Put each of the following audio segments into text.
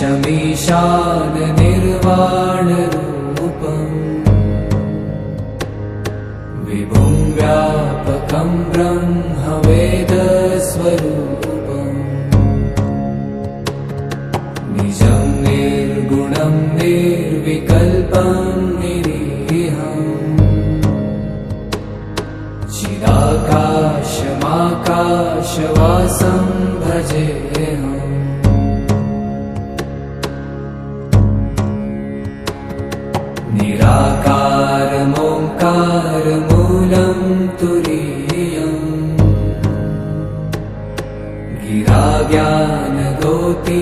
ईशमीशान निर्वाणरूपम् विभुं व्यापकं ब्रह्मवेदस्वरूपम् निजं निर्गुणं निर्विकल्पं निरीहम् चिदाकाशमाकाशवासं भजेऽहम् निराकारमोङ्कारमूलं तुरीयम्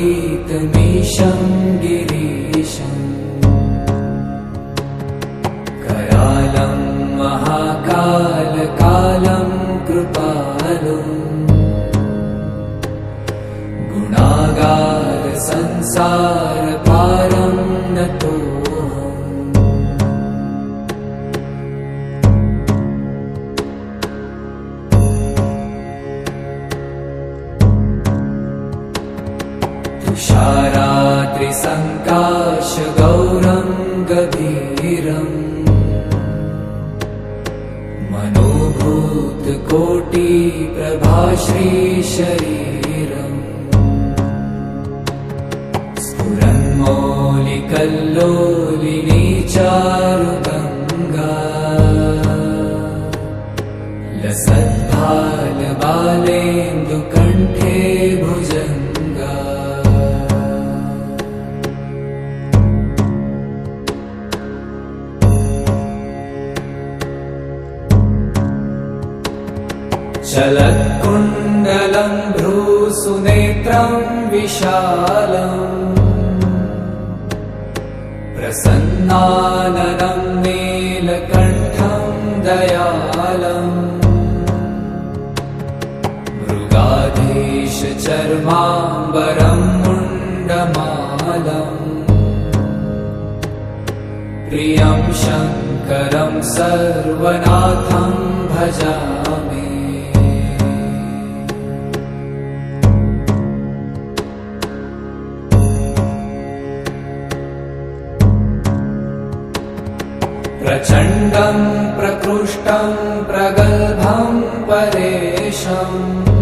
गिराज्ञानगोतीतमीशं गिरीशम् करालं महाकालकालं कृपालुम् गुणागार संसारपारं नतोऽहम् तुषारात्रिसङ्काशगौरं गभीरम् मनोभूतकोटिप्रभाश्रीशरीरम् स्फुरन्मौलिकल्लोलिनी चारुगङ्गा लसद्भालबालेन्दुकण्ठे भुजङ्गा चलत्कुण्डलं भ्रूसुनेत्रं विशालम् प्रसन्नाननं नीलकण्ठं दयालम् मृगाधीशचर्माम्बरं मुण्डमालम् प्रियं शङ्करं सर्वनाथं भजामि प्रचण्डं प्रकृष्टं प्रगल्भं परेशम्